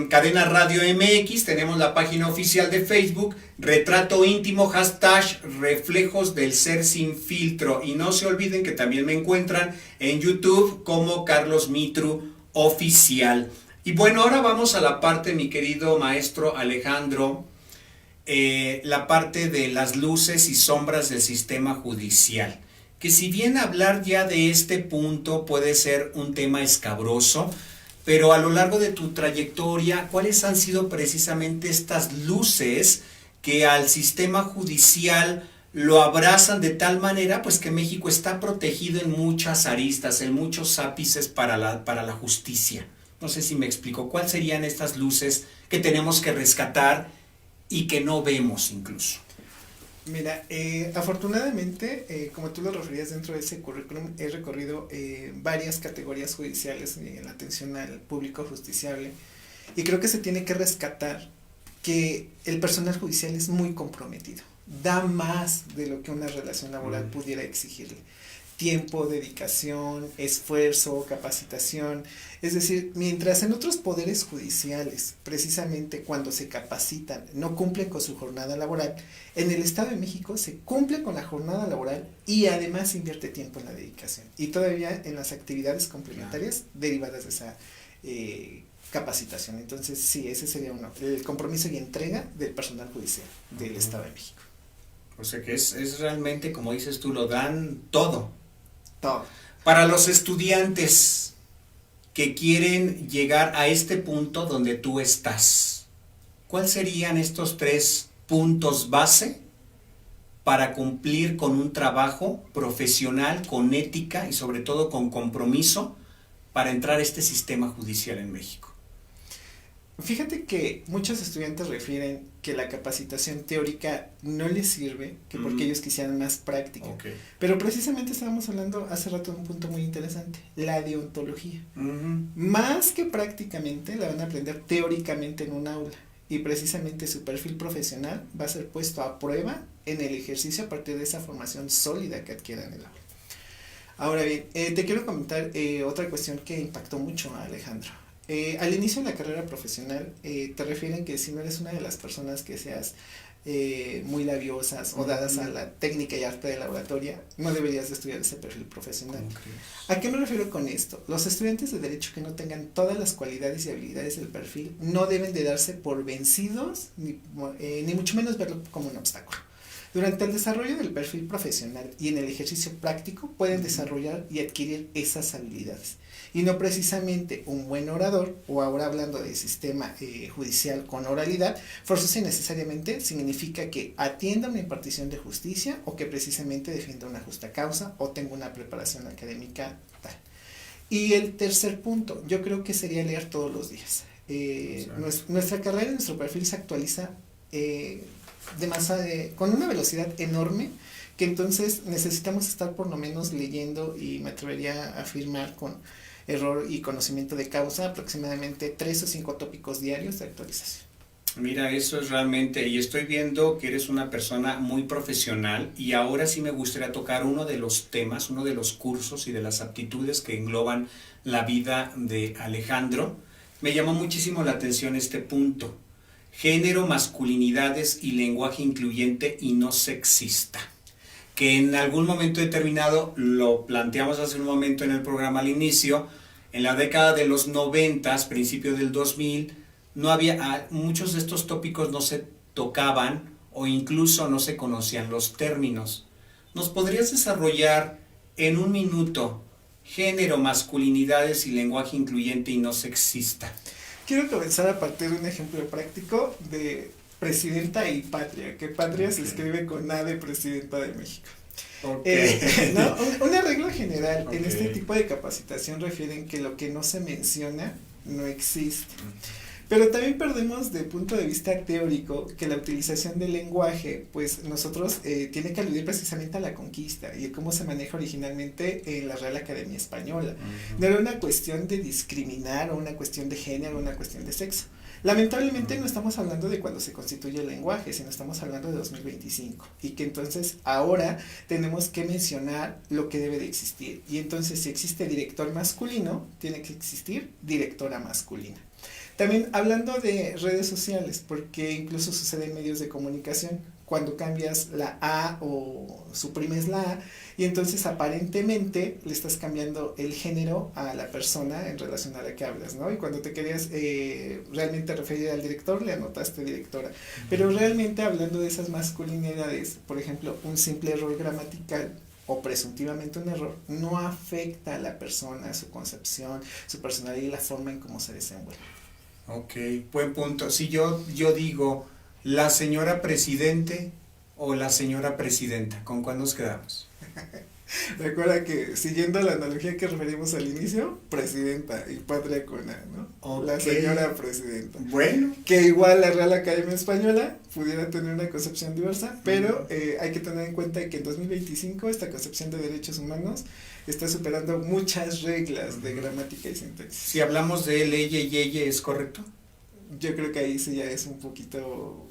Speaker 2: Cadena Radio MX. Tenemos la página oficial de Facebook, Retrato Íntimo, #Reflejos del Ser Sin Filtro. Y no se olviden que también me encuentran en YouTube como Carlos Mitru Oficial. Y bueno, ahora vamos a la parte, mi querido maestro Alejandro, la parte de las luces y sombras del sistema judicial. Que si bien hablar ya de este punto puede ser un tema escabroso, pero a lo largo de tu trayectoria, ¿cuáles han sido precisamente estas luces que al sistema judicial lo abrazan de tal manera pues que México está protegido en muchas aristas, en muchos ápices para la justicia? No sé si me explico. ¿Cuáles serían estas luces que tenemos que rescatar y que no vemos incluso?
Speaker 3: Mira, afortunadamente, como tú lo referías dentro de ese currículum, he recorrido varias categorías judiciales en la atención al público justiciable, y creo que se tiene que rescatar que el personal judicial es muy comprometido, da más de lo que una relación laboral pudiera exigirle. Tiempo, dedicación, esfuerzo, capacitación. Es decir, mientras en otros poderes judiciales, precisamente cuando se capacitan, no cumplen con su jornada laboral, en el Estado de México se cumple con la jornada laboral y además se invierte tiempo en la dedicación. Y todavía en las actividades complementarias derivadas de esa capacitación. Entonces, sí, ese sería uno, el compromiso y entrega del personal judicial del Estado de México.
Speaker 2: O sea que es realmente, como dices tú, lo dan todo.
Speaker 3: Todo.
Speaker 2: Para los estudiantes que quieren llegar a este punto donde tú estás, ¿cuáles serían estos 3 puntos base para cumplir con un trabajo profesional, con ética y sobre todo con compromiso para entrar a este sistema judicial en México?
Speaker 3: Fíjate que muchos estudiantes refieren que la capacitación teórica no les sirve, que porque ellos quisieran más práctica.
Speaker 2: Okay.
Speaker 3: Pero precisamente estábamos hablando hace rato de un punto muy interesante, la deontología. Más que prácticamente la van a aprender teóricamente en un aula, y precisamente su perfil profesional va a ser puesto a prueba en el ejercicio a partir de esa formación sólida que adquieran en el aula. Ahora bien, te quiero comentar otra cuestión que impactó mucho a Alejandro. Al inicio de la carrera profesional te refieren que si no eres una de las personas que seas muy labiosas o dadas a la técnica y arte de la oratoria, no deberías de estudiar ese perfil profesional. ¿A qué me refiero con esto? Los estudiantes de derecho que no tengan todas las cualidades y habilidades del perfil no deben de darse por vencidos ni mucho menos verlo como un obstáculo. Durante el desarrollo del perfil profesional y en el ejercicio práctico pueden desarrollar y adquirir esas habilidades. Y no precisamente un buen orador, o ahora hablando del sistema judicial con oralidad, forzosa y necesariamente significa que atienda una impartición de justicia o que precisamente defienda una justa causa o tenga una preparación académica tal. Y el tercer punto, yo creo que sería leer todos los días. Nuestra carrera, nuestro perfil se actualiza con una velocidad enorme, que entonces necesitamos estar por lo menos leyendo, y me atrevería a afirmar con error y conocimiento de causa, aproximadamente 3 o 5 tópicos diarios de actualización.
Speaker 2: Mira, eso es realmente, y estoy viendo que eres una persona muy profesional, y ahora sí me gustaría tocar uno de los temas, uno de los cursos y de las aptitudes que engloban la vida de Alejandro. Me llamó muchísimo la atención este punto: género, masculinidades y lenguaje incluyente y no sexista, que en algún momento determinado, lo planteamos hace un momento en el programa al inicio, en la década de los 90, principio del 2000, no había, muchos de estos tópicos no se tocaban o incluso no se conocían los términos. ¿Nos podrías desarrollar en un minuto género, masculinidades y lenguaje incluyente y no sexista?
Speaker 3: Quiero comenzar a partir de un ejemplo práctico de presidenta y patria, que patria se escribe con A de presidenta de México. No, una regla general en este tipo de capacitación refieren que lo que no se menciona no existe. Pero también perdemos de punto de vista teórico que la utilización del lenguaje, pues nosotros tiene que aludir precisamente a la conquista y a cómo se maneja originalmente en la Real Academia Española. No era una cuestión de discriminar o una cuestión de género o una cuestión de sexo. Lamentablemente no estamos hablando de cuando se constituye el lenguaje, sino estamos hablando de 2025 y que entonces ahora tenemos que mencionar lo que debe de existir. Y entonces si existe director masculino, tiene que existir directora masculina. También hablando de redes sociales, porque incluso sucede en medios de comunicación, cuando cambias la A o suprimes la A, y entonces aparentemente le estás cambiando el género a la persona en relación a la que hablas, ¿no? Y cuando te querías realmente referir al director, le anotaste directora. Pero realmente hablando de esas masculinidades, por ejemplo, un simple error gramatical, o presuntivamente un error, no afecta a la persona, su concepción, su personalidad y la forma en cómo se desenvuelve.
Speaker 2: Ok, buen punto. Si yo digo la señora presidente o la señora presidenta, ¿con cuál nos quedamos?
Speaker 3: Recuerda que siguiendo la analogía que referimos al inicio, presidenta y patria con A, ¿no?
Speaker 2: Okay.
Speaker 3: La señora presidenta.
Speaker 2: Bueno.
Speaker 3: Que igual la Real Academia Española pudiera tener una concepción diversa, pero hay que tener en cuenta que en 2025 esta concepción de derechos humanos está superando muchas reglas de gramática y sintaxis.
Speaker 2: Si hablamos de ley y eye, ¿es correcto?
Speaker 3: Yo creo que ahí sí ya es un poquito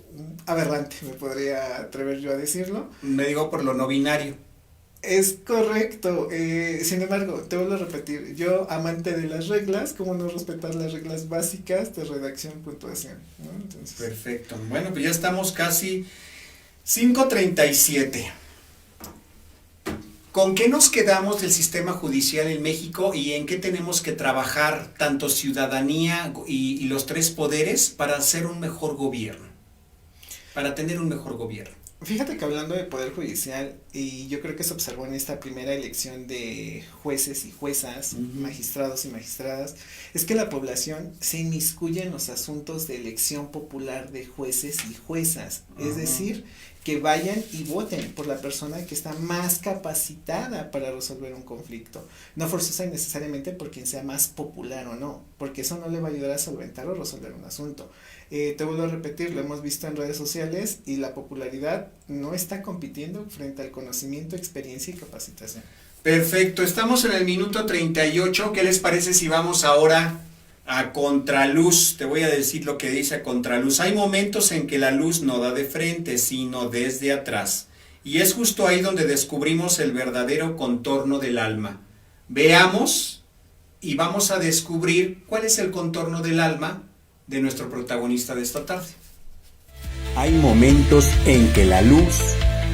Speaker 3: aberrante, me podría atrever yo a decirlo.
Speaker 2: Me digo por lo no binario.
Speaker 3: Es correcto, sin embargo, te vuelvo a repetir, yo amante de las reglas, ¿cómo no respetar las reglas básicas de redacción y puntuación? ¿No? Entonces,
Speaker 2: perfecto, bueno, pues ya estamos casi 5:37. ¿Con qué nos quedamos del sistema judicial en México y en qué tenemos que trabajar tanto ciudadanía y los tres poderes para hacer un mejor gobierno? Para tener un mejor gobierno.
Speaker 3: Fíjate que hablando de poder judicial, y yo creo que se observó en esta primera elección de jueces y juezas, magistrados y magistradas, es que la población se inmiscuye en los asuntos de elección popular de jueces y juezas, es decir, que vayan y voten por la persona que está más capacitada para resolver un conflicto, no forzosa y necesariamente por quien sea más popular o no, porque eso no le va a ayudar a solventar o resolver un asunto. Te vuelvo a repetir, lo hemos visto en redes sociales y la popularidad no está compitiendo frente al conocimiento, experiencia y capacitación.
Speaker 2: Perfecto, estamos en el minuto 38, ¿qué les parece si vamos ahora a contraluz? Te voy a decir lo que dice a contraluz. Hay momentos en que la luz no da de frente, sino desde atrás. Y es justo ahí donde descubrimos el verdadero contorno del alma. Veamos y vamos a descubrir cuál es el contorno del alma de nuestro protagonista de esta tarde.
Speaker 1: Hay momentos en que la luz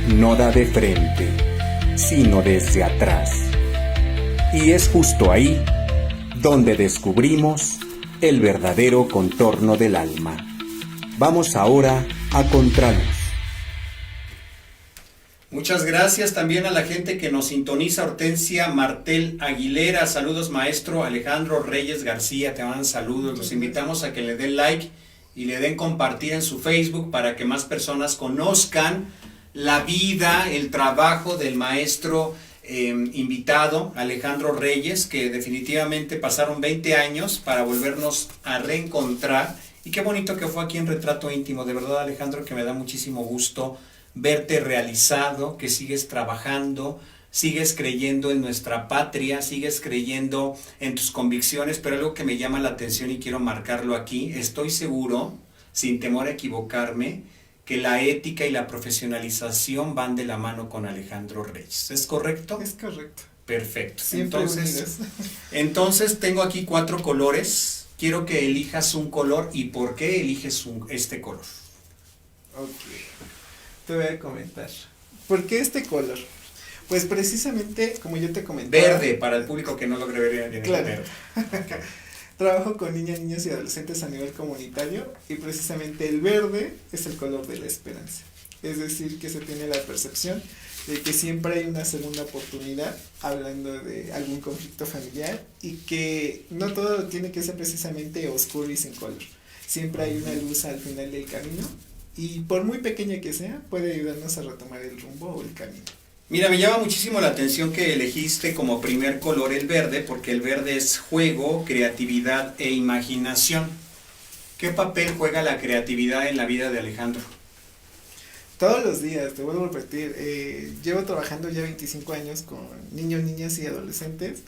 Speaker 1: no da de frente, sino desde atrás. Y es justo ahí donde descubrimos el verdadero contorno del alma. Vamos ahora a contraluz.
Speaker 2: Muchas gracias también a la gente que nos sintoniza. Hortensia Martel Aguilera, saludos maestro. Alejandro Reyes García, te mandan saludos. Los invitamos a que le den like y le den compartir en su Facebook para que más personas conozcan la vida, el trabajo del maestro invitado, Alejandro Reyes, que definitivamente pasaron 20 años para volvernos a reencontrar. Y qué bonito que fue aquí en Retrato Íntimo. De verdad, Alejandro, que me da muchísimo gusto verte realizado, que sigues trabajando, sigues creyendo en nuestra patria, sigues creyendo en tus convicciones, pero algo que me llama la atención y quiero marcarlo aquí, estoy seguro, sin temor a equivocarme, que la ética y la profesionalización van de la mano con Alejandro Reyes. ¿Es correcto?
Speaker 3: Es correcto.
Speaker 2: Perfecto.
Speaker 3: Siempre
Speaker 2: Entonces tengo aquí 4 colores, quiero que elijas un color y por qué eliges este color.
Speaker 3: Ok. Te voy a comentar. ¿Por qué este color? Pues precisamente, como yo te comentaba.
Speaker 2: Verde, para el público que no logre ver bien.
Speaker 3: Claro.
Speaker 2: Verde. Okay.
Speaker 3: Trabajo con niñas, niños y adolescentes a nivel comunitario y precisamente el verde es el color de la esperanza. Es decir, que se tiene la percepción de que siempre hay una segunda oportunidad hablando de algún conflicto familiar y que no todo tiene que ser precisamente oscuro y sin color. Siempre hay una luz al final del camino y por muy pequeña que sea, puede ayudarnos a retomar el rumbo o el camino.
Speaker 2: Mira, me llama muchísimo la atención que elegiste como primer color el verde, porque el verde es juego, creatividad e imaginación. ¿Qué papel juega la creatividad en la vida de Alejandro?
Speaker 3: Todos los días, te vuelvo a repetir, llevo trabajando ya 25 años con niños, niñas y adolescentes,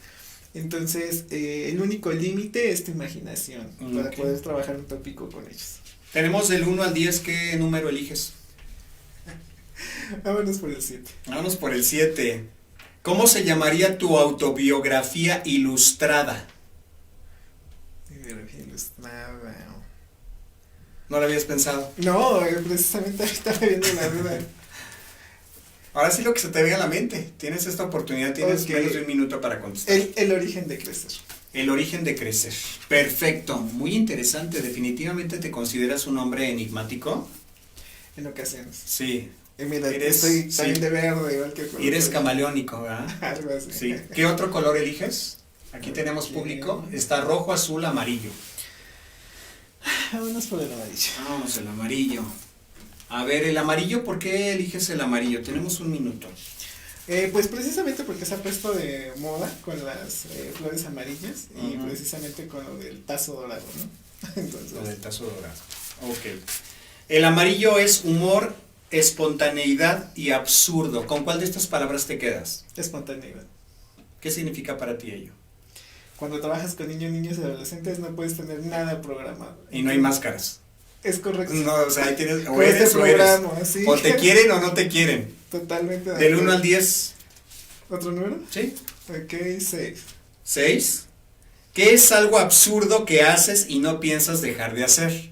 Speaker 3: entonces el único límite es tu imaginación para poder trabajar un tópico con ellos.
Speaker 2: Tenemos del 1 al 10, ¿qué número eliges?
Speaker 3: Vámonos por el 7.
Speaker 2: Vámonos por el 7. ¿Cómo se llamaría tu autobiografía ilustrada?
Speaker 3: Biografía ilustrada.
Speaker 2: ¿No lo habías pensado?
Speaker 3: No, precisamente ahorita me viene la duda.
Speaker 2: Ahora sí lo que se te venga a la mente. Tienes esta oportunidad, tienes
Speaker 3: Okay.
Speaker 2: menos de un minuto para contestar.
Speaker 3: El origen de crecer.
Speaker 2: El origen de crecer. Perfecto, muy interesante. ¿Definitivamente te consideras un hombre enigmático?
Speaker 3: En ocasiones.
Speaker 2: Sí.
Speaker 3: Mira,
Speaker 2: Eres-
Speaker 3: estoy también
Speaker 2: sí.
Speaker 3: de verde, igual que
Speaker 2: Y eres camaleónico, ¿verdad?
Speaker 3: Algo así.
Speaker 2: Sí. ¿Qué otro color eliges? Aquí tenemos público. Está rojo, azul, amarillo.
Speaker 3: Vámonos por el amarillo.
Speaker 2: Vamos, el amarillo. A ver, el amarillo, ¿por qué eliges el amarillo? Tenemos un minuto.
Speaker 3: Pues precisamente porque se ha puesto de moda con las flores amarillas y
Speaker 2: Ujú.
Speaker 3: precisamente con lo del tazo dorado, ¿no? Entonces,
Speaker 2: Lo del tazo dorado. Ok. El amarillo es humor, espontaneidad y absurdo. ¿Con cuál de estas palabras te quedas?
Speaker 3: espontaneidad.
Speaker 2: ¿Qué significa para ti ello?
Speaker 3: Cuando trabajas con niños, niños y adolescentes no puedes tener nada programado.
Speaker 2: Y no hay máscaras.
Speaker 3: Es correcto.
Speaker 2: No, o sea, ahí tienes, o
Speaker 3: Con este
Speaker 2: eres o eres.
Speaker 3: programa, sí.
Speaker 2: O te quieren o no te quieren.
Speaker 3: Totalmente. de
Speaker 2: Del 1
Speaker 3: acuerdo.
Speaker 2: al 10,
Speaker 3: ¿Otro número?
Speaker 2: ¿sí?
Speaker 3: Ok, 6.
Speaker 2: 6. ¿Qué es algo absurdo que haces y no piensas dejar de hacer?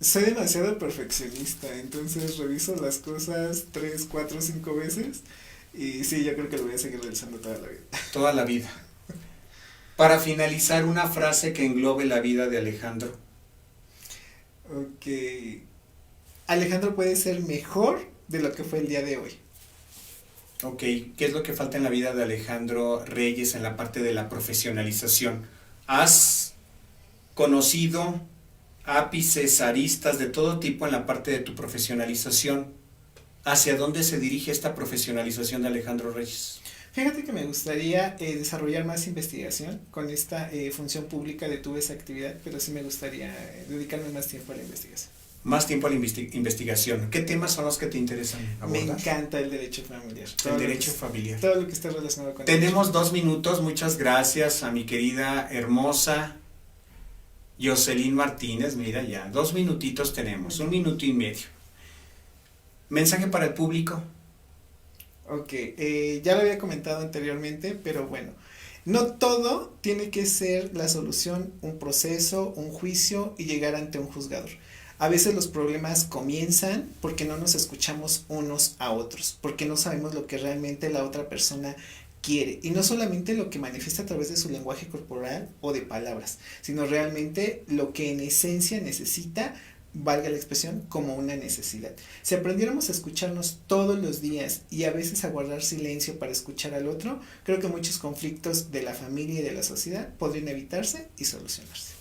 Speaker 3: Soy demasiado perfeccionista, entonces reviso las cosas 3, 4, 5 veces y sí, yo creo que lo voy a seguir realizando toda la vida.
Speaker 2: Toda la vida. Para finalizar, una frase que englobe la vida de Alejandro.
Speaker 3: Ok. Alejandro puede ser mejor de lo que fue el día de hoy.
Speaker 2: Ok, ¿qué es lo que falta en la vida de Alejandro Reyes en la parte de la profesionalización? ¿Has conocido ápices, aristas de todo tipo en la parte de tu profesionalización? ¿Hacia dónde se dirige esta profesionalización de Alejandro Reyes?
Speaker 3: Fíjate que me gustaría desarrollar más investigación con esta función pública de tuve esa actividad, pero sí me gustaría dedicarme más tiempo a la investigación.
Speaker 2: Más tiempo a la investigación. ¿Qué temas son los que te interesan
Speaker 3: Me
Speaker 2: abordar?
Speaker 3: encanta el derecho familiar.
Speaker 2: El derecho familiar.
Speaker 3: Todo lo que esté relacionado con
Speaker 2: Tenemos 2 minutos. Muchas gracias a mi querida hermosa Jocelyn Martínez. Mira ya, 2 minutitos tenemos, 1 minuto y medio. Mensaje para el público.
Speaker 3: Ok, ya lo había comentado anteriormente, pero bueno, no todo tiene que ser la solución, un proceso, un juicio y llegar ante un juzgador. A veces los problemas comienzan porque no nos escuchamos unos a otros, porque no sabemos lo que realmente la otra persona quiere. Y no solamente lo que manifiesta a través de su lenguaje corporal o de palabras, sino realmente lo que en esencia necesita, valga la expresión, como una necesidad. Si aprendiéramos a escucharnos todos los días y a veces a guardar silencio para escuchar al otro, creo que muchos conflictos de la familia y de la sociedad podrían evitarse y solucionarse.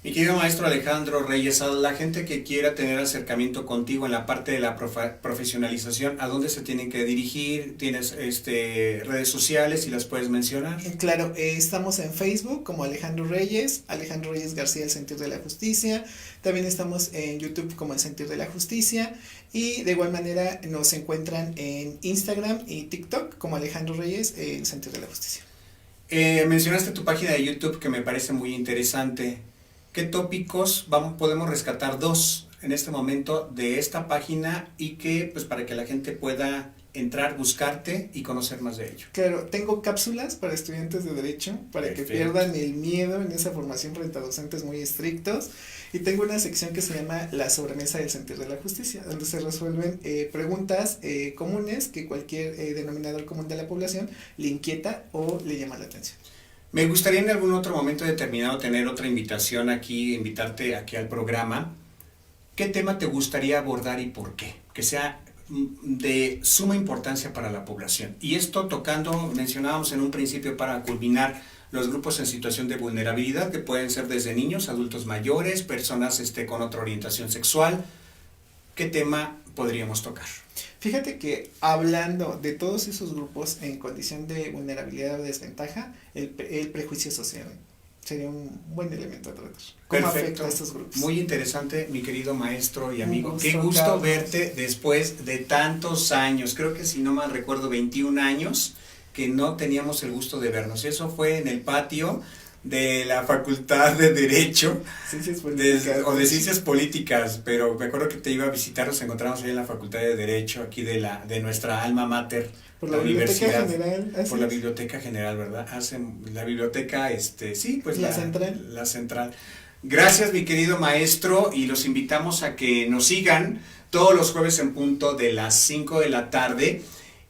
Speaker 2: Mi querido maestro Alejandro Reyes, a la gente que quiera tener acercamiento contigo en la parte de la profesionalización, ¿a dónde se tienen que dirigir? ¿Tienes redes sociales y las puedes mencionar?
Speaker 3: Claro, estamos en Facebook como Alejandro Reyes García, El Sentir de la Justicia. También estamos en YouTube como El Sentir de la Justicia. Y de igual manera nos encuentran en Instagram y TikTok como Alejandro Reyes, El Sentir de la Justicia.
Speaker 2: Mencionaste tu página de YouTube que me parece muy interesante. ¿Qué tópicos podemos rescatar 2 en este momento de esta página y que pues para que la gente pueda entrar, buscarte y conocer más de ello?
Speaker 3: Claro, tengo cápsulas para estudiantes de Derecho, para
Speaker 2: Perfecto.
Speaker 3: que pierdan el miedo en esa formación frente a docentes muy estrictos. Y tengo una sección que se llama La Sobremesa del Sentir de la Justicia, donde se resuelven preguntas comunes que cualquier denominador común de la población le inquieta o le llama la atención.
Speaker 2: Me gustaría en algún otro momento determinado tener otra invitación aquí, invitarte aquí al programa. ¿Qué tema te gustaría abordar y por qué? Que sea de suma importancia para la población. Y esto tocando, mencionábamos en un principio para culminar, los grupos en situación de vulnerabilidad, que pueden ser desde niños, adultos mayores, personas con otra orientación sexual. ¿Qué tema podríamos tocar?
Speaker 3: Fíjate que hablando de todos esos grupos en condición de vulnerabilidad o desventaja, el prejuicio social sería un buen elemento a tratar. ¿Cómo afecta a estos grupos?
Speaker 2: Muy interesante, mi querido maestro y amigo. Qué
Speaker 3: Carlos.
Speaker 2: gusto verte después de tantos años. Creo que si no mal recuerdo, 21 años que no teníamos el gusto de vernos. Eso fue en el patio de la Facultad de Derecho o de Ciencias Políticas, pero me acuerdo que te iba a visitar, nos encontramos ahí en la Facultad de Derecho, aquí de nuestra alma mater,
Speaker 3: por la Biblioteca General.
Speaker 2: Por la Biblioteca General, ¿verdad? La biblioteca, sí, pues
Speaker 3: la central.
Speaker 2: La central. Gracias, mi querido maestro, y los invitamos a que nos sigan todos los jueves en punto de las 5 de la tarde.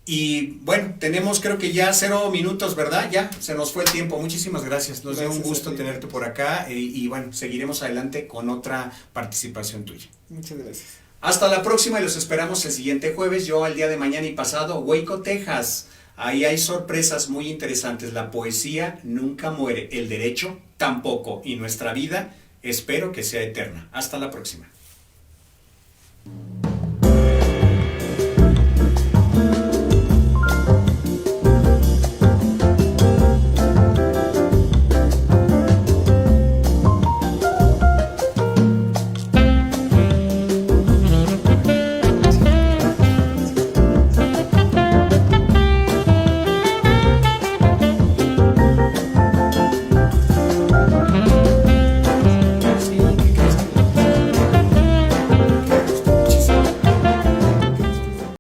Speaker 2: Y bueno, tenemos creo que ya 0 minutos, ¿verdad? Ya se nos fue el tiempo. Muchísimas gracias. Nos dio un gusto tenerte por acá y bueno, seguiremos adelante con otra participación tuya.
Speaker 3: Muchas gracias.
Speaker 2: Hasta la próxima y los esperamos el siguiente jueves. Yo al día de mañana y pasado, Waco, Texas. Ahí hay sorpresas muy interesantes. La poesía nunca muere, el derecho tampoco y nuestra vida espero que sea eterna. Hasta la próxima.